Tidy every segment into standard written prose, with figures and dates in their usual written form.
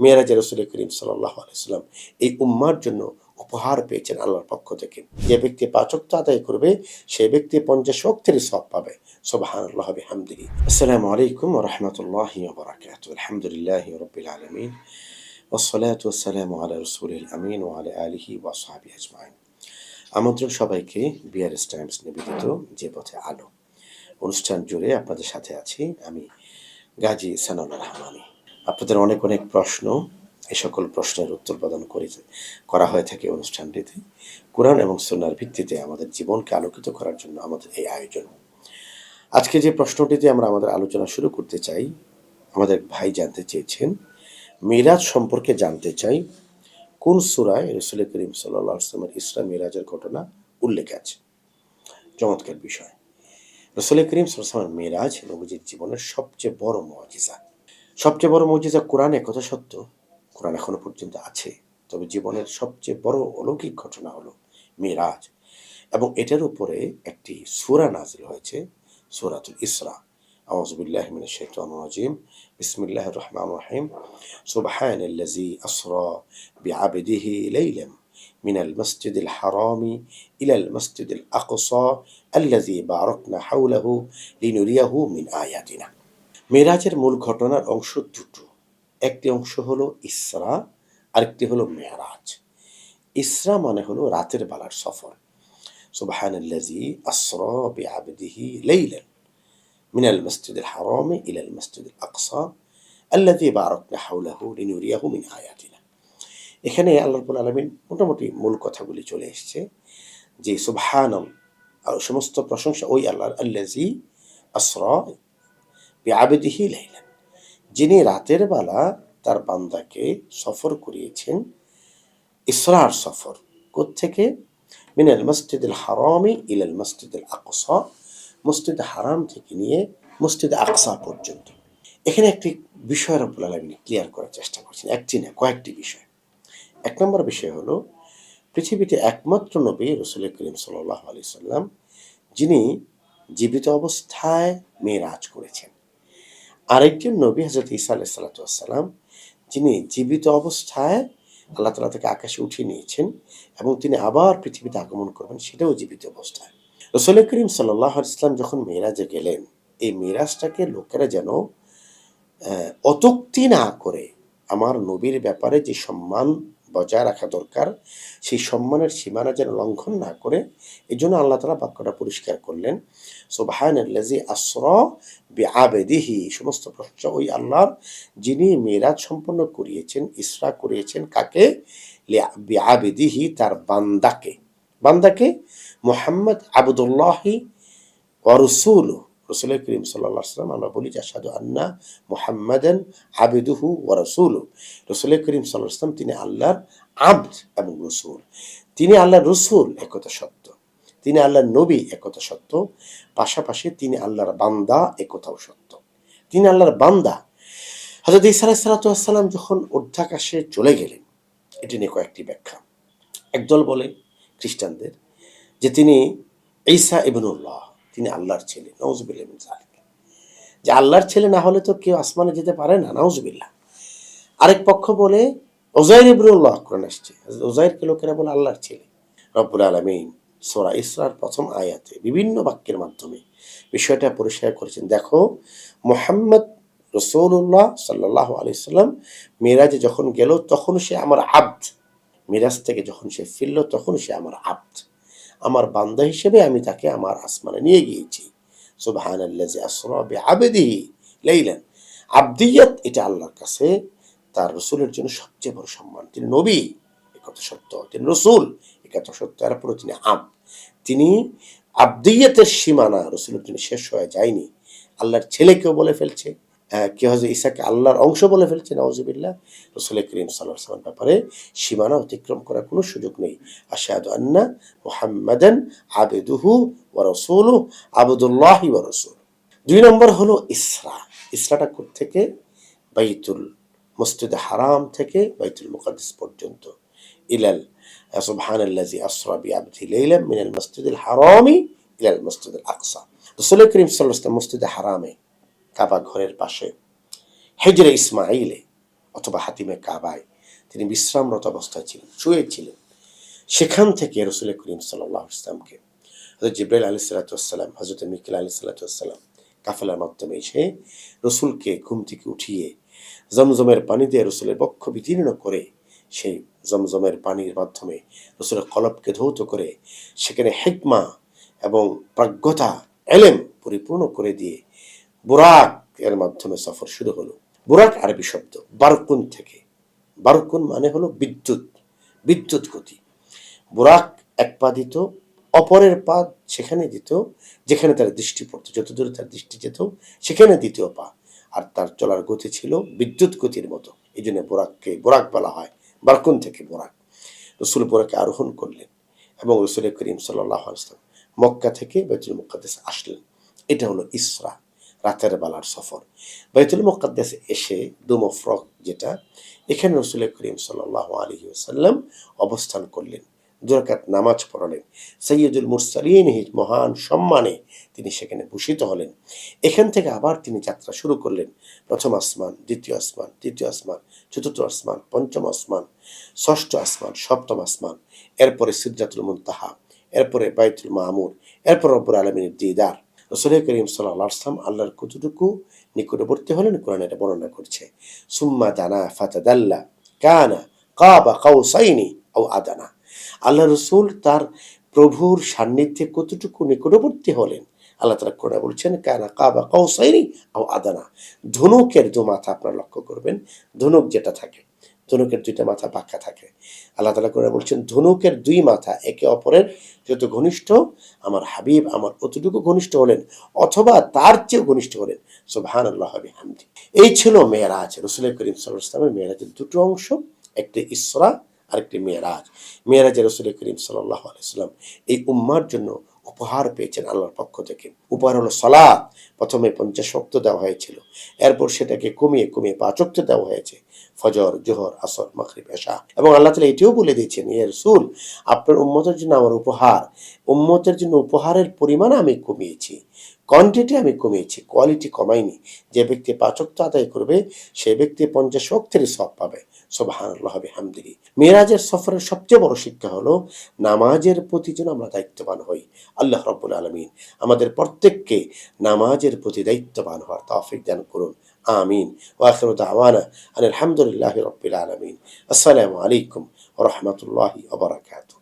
মেরাজে রাসূল করিম সাল্লাল্লাহু আলাইহি ওয়াসাল্লাম এই উম্মার জন্য উপহার পেয়েছেন আল্লাহর পক্ষ থেকে। যে ব্যক্তি ৫ ওয়াক্ত আদায় করবে সে ব্যক্তি ৫০ ওয়াক্তের সওয়াব পাবে। সুবহানাল্লাহি ওয়া বিহামদিহি। আসসালামু আলাইকুম ওয়া রাহমাতুল্লাহি ওয়া বারাকাতুহু। আলহামদুলিল্লাহি রাব্বিল আলামিন। ওয়াসসালাতু ওয়াসসালামু আলা রাসূলিল আমিন ওয়া আলা আলিহি ওয়া আসহাবিহি আজমাইন। আমন্ত্রণ সবাইকে বিআরএস টাইমস নিবেদিত যে পথে আলো অনুষ্ঠান জুড়ে আপনাদের সাথে আছি আমি গাজী সানাউল্লাহ রহমানী। আপনাদের অনেক অনেক প্রশ্ন, এই সকল প্রশ্নের উত্তর প্রদান করা হয়ে থাকে অনুষ্ঠানটিতে। কোরআন এবং সুন্নাহর ভিত্তিতে আমাদের জীবনকে আলোকিত করার জন্য আমাদের এই আয়োজন। আজকে যে প্রশ্নটিতে আমরা আমাদের আলোচনা শুরু করতে চাই, আমাদের ভাই জানতে চেয়েছেন মিরাজ সম্পর্কে জানতে চাই কোন সূরায় রাসূল করিম সাল্লাল্লাহু আলাইহি ওয়াসাল্লামের ইসরা মিরাজের ঘটনা উল্লেখ আছে। চমৎকার বিষয়। রাসূল করিম সাল্লাল্লাহু আলাইহি ওয়াসাল্লামের মিরাজ নবীজির জীবনের সবচেয়ে বড় মুআজিজা। সবচেয়ে বড় মুজিজা কোরআন, একথা সত্য। কোরআন এখনো পর্যন্ত আছে। তবে জীবনের সবচেয়ে বড় অলৌকিক ঘটনা হলো মিরাজ, এবং এটার উপরে একটি সূরা নাযিল হয়েছে, সূরাতুল ইসরা। আউযু বিল্লাহি মিনাশ শাইতানির রাজীম। বিসমিল্লাহির রহমানির রহিম। সুবহানাল্লাযী আসরা বিআবদিহি লাইলাম মিনাল মাসজিদিল হারামি ইলাল মাসজিদিল আকসা আল্লাযী বারাকনা হাওলাহু লিনুরিয়াহু মিন আয়াতিনা। মেরাজের মূল ঘটনার অংশ দুটো। একটি অংশ হলো ইসরা, আরেকটি হলো মেরাজ। ইসরা মানে হলো রাতের বেলার সফর। সুবহানাল্লাযী আসরা বিআবদিহি লাইলান মিনাল মাসজিদিল হারামি ইলাল মাসজিদিল আকসা আল্লাযী বারাকনা হাওলাহু লিনুরিয়াহু মিন আয়াতিনা। এখানে আল্লাহ রাব্বুল আলামিন মোটামুটি মূল কথাগুলি চলে এসেছে যে সমস্ত প্রশংসা ওই আল্লাহর, আল্লাযী আসরা বিআবদিহি লাইলান, যিনি রাতের বেলা তার বান্দাকে সফর করিয়েছেন। ইসরার সফর কোত্থেকে? মিনাল মসজিদুল হারামি ইলাল মসজিদুল আকসা, মসজিদ হারাম থেকে নিয়ে মসজিদ আকসা পর্যন্ত। এখানে একটি বিষয় রব্বুল আলামিন ক্লিয়ার করার চেষ্টা করছেন, একটি না কয়েকটি বিষয়। এক নম্বর বিষয় হলো পৃথিবীতে একমাত্র নবী রাসূল করিম সাল্লাল্লাহু আলাইহি সাল্লাম যিনি জীবিত অবস্থায় মেরাজ করেছেন। আরেকজন নবী হযরত ঈসা আলাইহিস সালাতু ওয়াস সালাম, যিনি জীবিত অবস্থায় আল্লাহ তাআলা তাকে আকাশে উঠিয়ে নিয়েছেন এবং তিনি আবার পৃথিবীতে আগমন করবেন, সেটাও জীবিত অবস্থায়। রাসূল করিম সাল্লাল্লাহু আলাইহি ওয়াসাল্লাম যখন মেরাজে গেলেন, এই মেরাজটাকে লোকেরা যেন অত্যুক্তি না করে আমার নবীর ব্যাপারে যে সম্মান বজায় রাখা দরকার, সেই সম্মানের সীমানা যেন লঙ্ঘন না করে, এজন্য আল্লাহ তাআলা বাক্যটা পরিষ্কার করলেন, সুবহানাল্লাযী আসরা বিআবদিহি। সমস্ত প্রশংসা ওই আল্লাহর, যিনি মিরাজ সম্পন্ন করিয়েছেন, ইসরা করিয়েছেন। কাকে? বিআবদিহি, তার বান্দাকে। বান্দাকে মুহাম্মদ আবদুল্লাহি ওয়া রাসূলুহু। রাসূল করিম সাল্লাল্লাহু আলাইহি ওয়াসাল্লাম আমরা বলি যে আশহাদু আন্না মুহাম্মাদান আবদুহু ওয়া রাসূলুহু। রাসূল করিম সাল্লাল্লাহু আলাইহি ওয়াসাল্লাম তিনি আল্লাহর আবদ এবং রাসূল। তিনি আল্লাহর রাসূল, একথা সত্য। তিনি আল্লাহর নবী, একথা সত্য। পাশাপাশি তিনি আল্লাহর বান্দা, একথাও সত্য। তিনি আল্লাহর বান্দা। হযরত ঈসা আলাইহিস সালাতু ওয়াস সালাম যখন ঊর্ধ্বাকাশে চলে গেলেন, এটি নিয়ে কয়েকটি ব্যাখ্যা। একদল বলে খ্রিস্টানদের যে তিনি ঈসা ইবনুল্লাহ, তিনি আল্লাহর ছেলে। নাউযুবিল্লাহি মিন যালিক। যে আল্লাহর ছেলে না হলে তো কেউ আসমানে যেতে পারে না, নাউযুবিল্লাহ। আরেক পক্ষ বলে উযাইর ইবনুল্লাহ, কোরআনে আসছে উযাইরকে লোকেরা বলে আল্লাহর ছেলে। রব্বুল আলামিন সূরা ইসরার প্রথম আয়াতে বিভিন্ন বাক্যের মাধ্যমে বিষয়টা পরিষ্কার করেছেন। দেখো, মুহাম্মদ রাসূলুল্লাহ সাল্লাল্লাহু আলাইহি সাল্লাম মিরাজে যখন গেল তখন সে আমার আবদ। মিরাজ থেকে যখন সে ফিরল তখন সে আমার আবদ, আমার বান্দা হিসেবে আমি তাকে আমার আসমানে নিয়ে গিয়েছি। সুবহানাল্লাযী আসরা বিআবদিহি লাইলান। আবদিয়াত এটা আল্লাহর কাছে তার রাসূলের জন্য সবচেয়ে বড় সম্মান। তিনি নবী, একথা সত্য। তিনি রাসূল, একথা সত্য। এরপরে তিনি আবদ। তিনি আবদিয়াতের সীমানা রাসূলের জন্য শেষ হয়ে যায়নি। আল্লাহর ছেলেকেও বলে ফেলছে, কেউ হযরত ঈসাকে আল্লাহর অংশ বলে ফেলছে, নাউযুবিল্লাহ। রাসূল করিম সাল্লাল্লাহু আলাইহি ওয়াসাল্লামের ব্যাপারে সীমানা অতিক্রম করার কোনো সুযোগ নেই। আশহাদু আন্না মুহাম্মাদান আবদুহু ওয়া রাসূলুহু, আবদুল্লাহি ওয়া রাসূলুহু। ২ নম্বর হলো ইসরা। ইসরাটা কোত্থেকে? বাইতুল মসজিদ হারাম থেকে বাইতুল মুকাদ্দাস পর্যন্ত। ইলাল সুবহানাল্লাযী আসরা বিআবদিহি লাইলাম মিনাল মাসজিদিল হারামি ইলাল মাসজিদিল আকসা। রাসূল করিম সাল্লাল্লাহু আলাইহি ওয়াসাল্লাম মসজিদে হারামে, কাবা ঘরের পাশে, হিজরে ইসমাঈলে অথবা হাতিমে কাবায় তিনি বিশ্রামরত অবস্থায় ছিলেন, শুয়েছিলেন। সেখান থেকে রসুল করিম সাল্লাল্লাহু আলাইহি ওয়াসাল্লামকে হযরত জিবরাইল আলাইহিস সালাম, হযরত মিকাইল আলাইহিস সালাম কাফেলার মাধ্যমে এসে রসুলকে ঘুম থেকে উঠিয়ে জমজমের পানি দিয়ে রসুলের বক্ষ বিদীর্ণ করে সেই জমজমের পানির মাধ্যমে রসুলের কলবকে ধৌত করে সেখানে হিকমা এবং প্রাজ্ঞতা, এলেম পরিপূর্ণ করে দিয়ে বুরাক এর মাধ্যমে সফর শুরু হলো। বুরাক আরবি শব্দ, বারকুন থেকে। বারকুন মানে হলো বিদ্যুৎ, বিদ্যুৎ গতি। বুরাক এক পা দিত, অপরের পা সেখানে দিত যেখানে তার দৃষ্টি পড়তো, যত দূরে তার দৃষ্টি যেত সেখানে দ্বিতীয় পা। আর তার চলার গতি ছিল বিদ্যুৎ গতির মতো। এই জন্য বোরাককে বোরাক বলা হয়, বারকুন থেকে বোরাক। রসুল বোরাকে আরোহণ করলেন এবং রসুল করিম সাল্লাল্লাহু আলাইহি ওয়াসাল্লাম মক্কা থেকে বাইতুল মুকাদ্দাস আসলেন। এটা হলো ইসরা, রাতের বেলার সফর। বাইতুল মুকাদ্দাসে এসে দুমফরক যেটা, এখানে রসুল করিম সাল্লাল্লাহু আলাইহি ওয়াসাল্লাম অবস্থান করলেন, 2 রাকাত নামাজ পড়ালেন। সৈয়দুল মুরসালিন মহান সম্মানে তিনি সেখানে ভূষিত হলেন। এখান থেকে আবার তিনি যাত্রা শুরু করলেন। প্রথম আসমান, দ্বিতীয় আসমান, তৃতীয় আসমান, চতুর্থ আসমান, পঞ্চম আসমান, ষষ্ঠ আসমান, সপ্তম আসমান, এরপরে সিদরাতুল মুনতাহা, এরপরে বাইতুল মামুর, এরপর রব্বুল আলামিনের দিদার। রাসূল করিম সাল্লাল্লাহু আলাইহি ওয়াসাল্লাম আল্লাহর কতটুকু নিকটবর্তী হলেন কোরআন এটা বর্ণনা করছে। সুম্মা দানা ফাতাদাল্লা কানা কাবা কাউসাইনি আও আদানা। আল্লাহ রসুল তার প্রভুর সান্নিধ্যে কতটুকু নিকটবর্তী হলেন, আল্লাহ তাআলা কোরআনে বলছেন কানা কাবা কাউসাইনি আও আদানা। ধনুকের 2 মাথা আপনারা লক্ষ্য করবেন, ধনুক যেটা থাকে, ধনুকের 2টা মাথা বাঁকা থাকে। আল্লাহ তাআলা কোরআনে বলছেন ধনুকের 2 মাথা একে অপরের যত ঘনিষ্ঠ, আমার হাবিব আমার অতটুকু ঘনিষ্ঠ হলেন অথবা তার চেয়েও ঘনিষ্ঠ হলেন। সুবহানাল্লাহ ওয়া বিহামদি। এই ছিল মেরাজ। রাসূল করিম সাল্লাল্লাহু আলাইহি ওয়াসাল্লামের মেরাজের 2টো অংশ, একটি ইসরা আরেকটি মেরাজ। মেরাজে রাসূল করিম সাল্লাল্লাহু আলাইহি ওয়াসাল্লাম এই উম্মার জন্য উপহার পেয়েছেন আল্লাহর পক্ষ থেকে। উপহার হলো সালাত। প্রথমে 50 ওয়াক্ত দেওয়া হয়েছিল, এরপর সেটাকে কমিয়ে কমিয়ে 5 ওয়াক্ত দেওয়া হয়েছে, ফজর, জোহর, আসর, মাগরিব, এশা। এবং আল্লাহ তাআলা এটিও বলে দিয়েছেন, ইয়া রাসূল আপনার উম্মতের জন্য আমার উপহার, উম্মতের জন্য উপহারের পরিমাণ আমি কমিয়েছি, কোয়ান্টিটি আমি কমিয়েছি, কোয়ালিটি কমাইনি। যে ব্যক্তি 5 ওয়াক্ত আদায় করবে সে ব্যক্তি 50 ওয়াক্তের সওয়াব পাবে। সুবহানাল্লাহ ওয়া বিহামদিহি। মিরাজের সফরের সবচেয়ে বড় শিক্ষা হলো নামাজের প্রতি যেন আমরা দায়িত্ববান হই। আল্লাহ রাব্বুল আলামিন আমাদের প্রত্যেককে নামাজের প্রতি দায়িত্ববান হওয়ার তৌফিক দান করুন। আমিন। ওয়া আখিরু দাওয়ানা আনিল হামদুলিল্লাহি রাব্বিল আলামিন। আসসালামু আলাইকুম ওয়া রাহমাতুল্লাহি ওয়া বারাকাতুহু।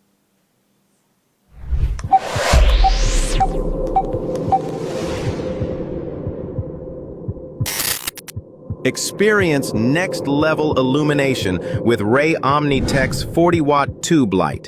Experience next level illumination with Ray OmniTech's 40-watt tube light.